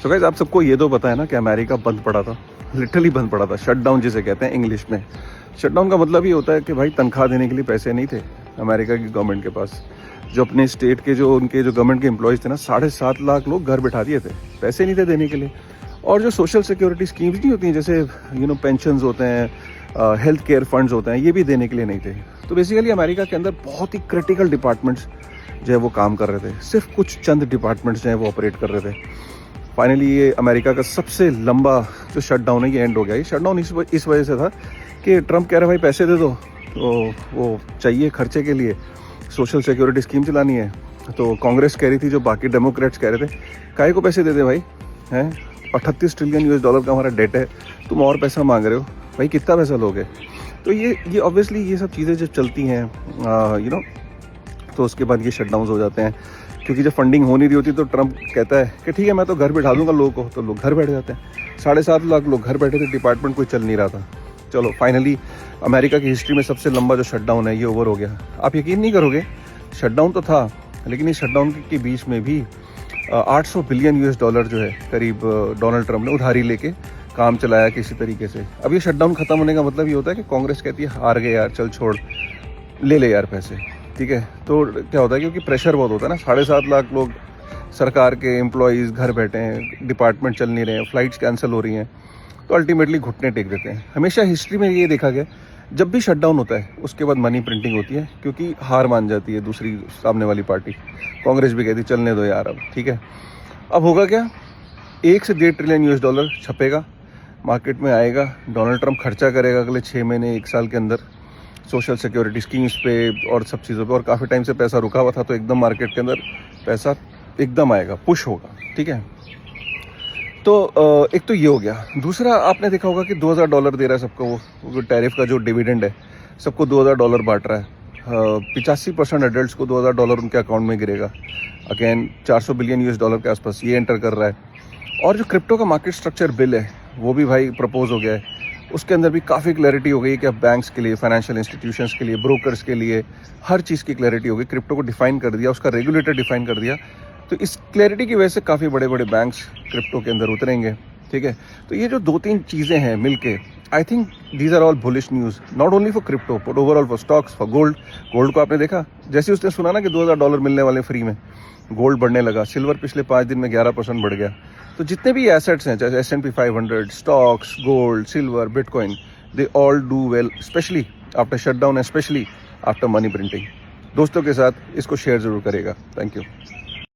तो गाइस, आप सबको ये तो पता है ना कि अमेरिका बंद पड़ा था, लिटरली बंद पड़ा था, शट डाउन जिसे कहते हैं इंग्लिश में। शट डाउन का मतलब ये होता है कि भाई तनख्वाह देने के लिए पैसे नहीं थे अमेरिका की गवर्नमेंट के पास। जो अपने स्टेट के जो उनके जो गवर्नमेंट के एम्प्लॉयज़ थे ना, 7.5 लाख लोग घर बैठा दिए थे, पैसे नहीं थे देने के लिए। और जो सोशल सिक्योरिटी स्कीम्स नहीं होती हैं, जैसे पेंशन्स होते हैं, हेल्थ केयर फंड्स होते हैं, ये भी देने के लिए नहीं थे। तो बेसिकली अमेरिका के अंदर बहुत ही क्रिटिकल डिपार्टमेंट्स जो है वो काम कर रहे थे, सिर्फ कुछ चंद डिपार्टमेंट्स जो है वो ऑपरेट कर रहे थे। फाइनली ये अमेरिका का सबसे लंबा जो शटडाउन है ये एंड हो गया। ये शटडाउन इस वजह से था कि ट्रंप कह रहा भाई पैसे दे दो, तो वो चाहिए खर्चे के लिए, सोशल सिक्योरिटी स्कीम चलानी है। तो कांग्रेस कह रही थी, जो बाकी डेमोक्रेट्स कह रहे थे, काहे को पैसे दे दे भाई, हैं 38 ट्रिलियन US डॉलर का हमारा डेट है, तुम और पैसा मांग रहे हो, भाई कितना पैसा लोगे। तो ये ऑब्वियसली ये सब चीज़ें जब चलती हैं तो उसके बाद ये शटडाउन हो जाते हैं, क्योंकि जब फंडिंग हो नहीं रही होती तो ट्रंप कहता है कि ठीक है मैं तो घर बैठा दूंगा लोगों को, तो लोग घर बैठ जाते हैं। 7.5 लाख लोग घर बैठे थे, डिपार्टमेंट कोई चल नहीं रहा था। चलो फाइनली अमेरिका की हिस्ट्री में सबसे लंबा जो शटडाउन है ये ओवर हो गया। आप यकीन नहीं करोगे, शटडाउन तो था, लेकिन इस शटडाउन के बीच में भी 800 बिलियन US डॉलर जो है करीब डोनाल्ड ट्रंप ने उधारी लेके काम चलाया किसी तरीके से। अब ये शटडाउन खत्म होने का मतलब ये होता है कि कांग्रेस कहती है हार गए यार, चल छोड़, ले ले यार पैसे, ठीक है। तो क्या होता है, क्योंकि प्रेशर बहुत होता है ना, 7.5 लाख लोग सरकार के एम्प्लॉयज़ घर बैठे हैं, डिपार्टमेंट चल नहीं रहे हैं, फ्लाइट्स कैंसिल हो रही हैं, तो अल्टीमेटली घुटने टेक देते हैं। हमेशा हिस्ट्री में ये देखा गया, जब भी शटडाउन होता है उसके बाद मनी प्रिंटिंग होती है, क्योंकि हार मान जाती है दूसरी सामने वाली पार्टी। कांग्रेस भी कहती चलने दो यार अब, ठीक है। अब होगा क्या, 1 से 1.5 ट्रिलियन US डॉलर छपेगा, मार्केट में आएगा, डोनाल्ड ट्रंप खर्चा करेगा अगले 6 महीने 1 साल के अंदर सोशल सिक्योरिटी स्कीम्स पे और सब चीज़ों पे, और काफ़ी टाइम से पैसा रुका हुआ था, तो एकदम मार्केट के अंदर पैसा एकदम आएगा, पुश होगा, ठीक है। तो एक तो ये हो गया। दूसरा, आपने देखा होगा कि $2000 दे रहा है सबको, वो टैरिफ का जो डिविडेंड है, सबको $2000 बांट रहा है। 85% एडल्ट्स को $2000 उनके अकाउंट में गिरेगा। अगेन 400 बिलियन US डॉलर के आसपास ये एंटर कर रहा है। और जो क्रिप्टो का मार्केट स्ट्रक्चर बिल है वो भी भाई प्रपोज हो गया है, उसके अंदर भी काफ़ी क्लैरिटी हो गई कि अब बैंक्स के लिए, फाइनेंशियल इंस्टीट्यूशंस के लिए, ब्रोकर्स के लिए, हर चीज़ की क्लैरिटी हो गई। क्रिप्टो को डिफाइन कर दिया, उसका रेगुलेटर डिफाइन कर दिया। तो इस क्लैरिटी की वजह से काफ़ी बड़े बड़े बैंक्स क्रिप्टो के अंदर उतरेंगे, ठीक है। तो ये जो 2-3 चीज़ें हैं मिलके, I think these are all bullish news, not only for crypto but overall for stocks, for gold. Gold को आपने देखा, जैसे उसने सुना ना कि $2000 मिलने वाले फ्री में, गोल्ड बढ़ने लगा। सिल्वर पिछले 5 दिन में 11% बढ़ गया। तो जितने भी एसेट्स हैं, चाहे S&P 500, stocks, gold, silver, bitcoin, they all do well, specially after shutdown, specially after money printing. दोस्तों के साथ इसको शेयर ज़रूर करेगा। Thank you.